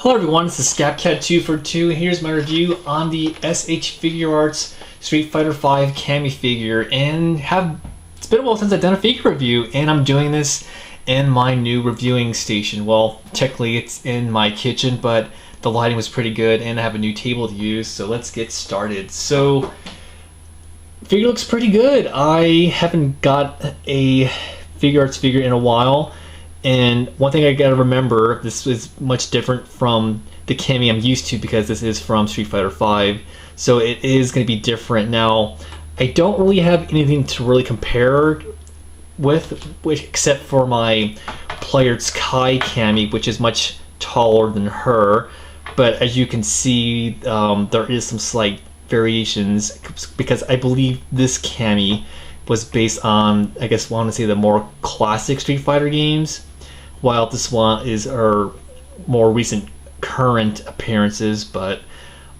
Hello everyone, this is ScapCat242. Here's my review on the SH Figuarts Street Fighter V Cammy figure, and it's been a while since I've done a figure review, and I'm doing this in my new reviewing station. Well, technically it's in my kitchen, but the lighting was pretty good and I have a new table to use, so let's get started. So, figure looks pretty good. I haven't got a Figuarts figure in a while. And one thing I gotta remember, this is much different from the Cammy I'm used to because this is from Street Fighter V, so it is going to be different. Now, I don't really have anything to really compare with, except for my Figuarts Kai Cammy, which is much taller than her. But as you can see, there is some slight variations because I believe this Cammy was based on, I guess, I want to say the more classic Street Fighter games, while this one is our more recent current appearances. But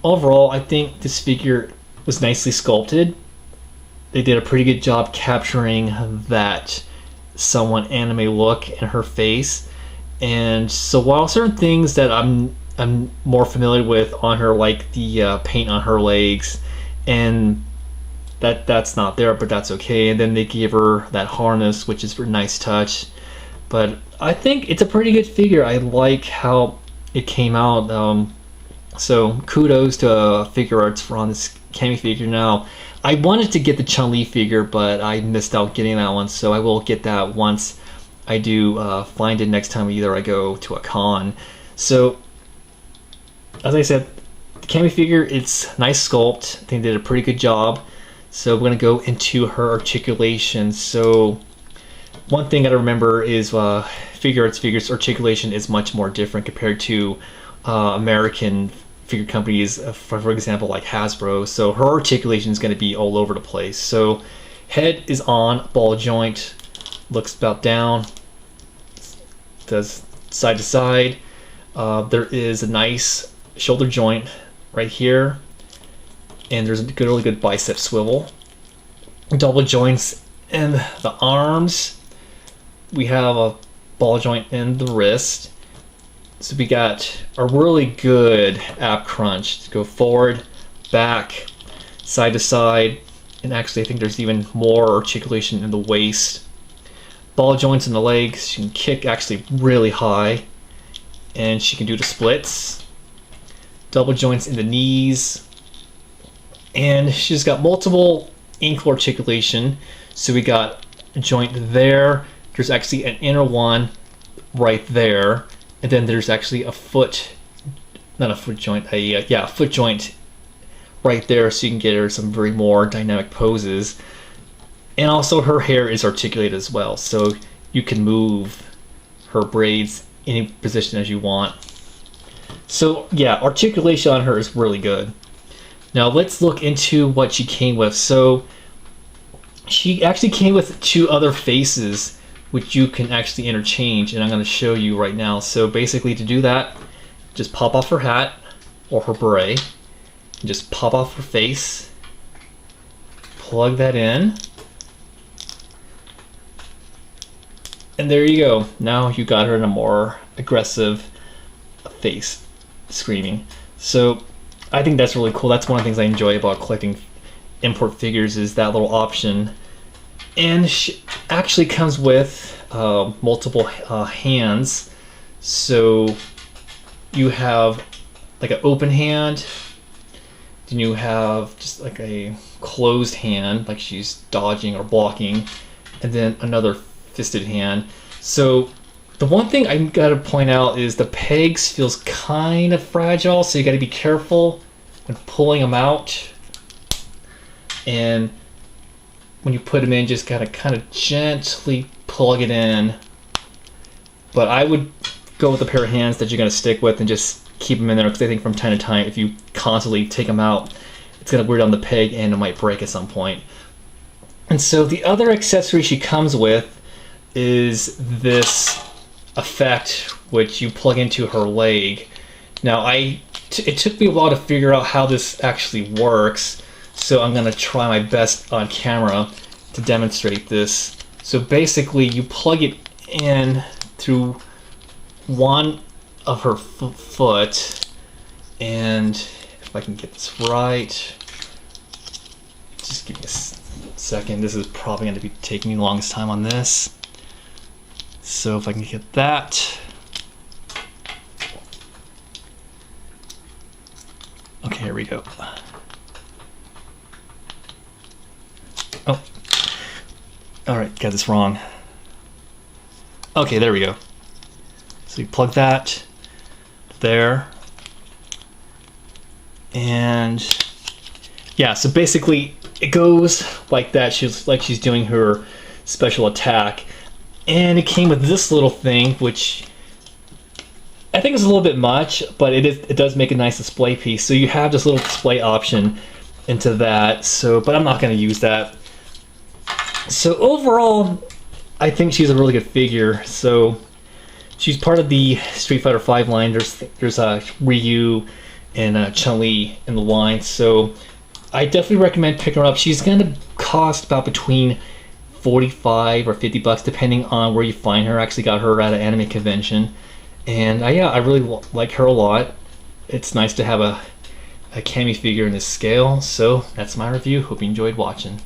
overall, I think this figure was nicely sculpted. They did a pretty good job capturing that somewhat anime look in her face. And so while certain things that I'm more familiar with on her, like the paint on her legs, and that's not there, but that's okay. And then they gave her that harness, which is a nice touch. But I think it's a pretty good figure. I like how it came out. So kudos to Figuarts for on this Cammy figure. Now, I wanted to get the Chun-Li figure, but I missed out getting that one, so I will get that once I do find it next time either I go to a con. So, as I said, the Cammy figure, it's nice sculpt. I think they did a pretty good job. So we're going to go into her articulation. So one thing I gotta remember is Figuarts figures articulation is much more different compared to American figure companies, for example, like Hasbro. So her articulation is going to be all over the place. So head is on, ball joint, looks about down, does side to side. There is a nice shoulder joint right here, and there's a really good bicep swivel. Double joints in the arms. We have a ball joint in the wrist. So we got a really good ab crunch to go forward, back, side to side, and actually I think there's even more articulation in the waist. Ball joints in the legs. She can kick actually really high, and she can do the splits. Double joints in the knees, and she's got multiple ankle articulation. So we got a joint there. There's actually an inner one right there, and then there's actually a foot, not a foot joint, a foot joint right there, so you can get her some very more dynamic poses. And also her hair is articulated as well, so you can move her braids any position as you want. So yeah, articulation on her is really good. Now let's look into what she came with. So she actually came with two other faces, which you can actually interchange, and I'm going to show you right now. So basically, to do that, just pop off her hat or her beret, and just pop off her face, plug that in, and there you go. Now you got her in a more aggressive face, screaming. So I think that's really cool. That's one of the things I enjoy about collecting import figures, is that little option. And she actually comes with multiple hands. So you have like an open hand, then you have just like a closed hand, like she's dodging or blocking, and then another fisted hand. So the one thing I gotta point out is the pegs feels kind of fragile, so you gotta be careful when pulling them out. And when you put them in, just gotta kind of gently plug it in. But I would go with a pair of hands that you're gonna stick with and just keep them in there, because I think from time to time, if you constantly take them out, it's gonna wear down the peg and it might break at some point. And so the other accessory she comes with is this effect, which you plug into her leg. Now it took me a while to figure out how this actually works. So I'm going to try my best on camera to demonstrate this. So basically you plug it in through one of her foot, and if I can get this right, just give me a second. This is probably going to be taking me the longest time on this. So if I can get that. Okay, here we go. Oh, all right, got this wrong. Okay, there we go. So you plug that there. And yeah, so basically it goes like that. She's doing her special attack. And it came with this little thing, which I think is a little bit much, but it does make a nice display piece. So you have this little display option into that. So, but I'm not going to use that. So overall, I think she's a really good figure. So she's part of the Street Fighter V line. There's Ryu and Chun-Li in the line. So I definitely recommend picking her up. She's going to cost about between $45 or $50 depending on where you find her. I actually got her at an anime convention, and yeah, I really like her a lot. It's nice to have a Cammy figure in this scale. So that's my review. Hope you enjoyed watching.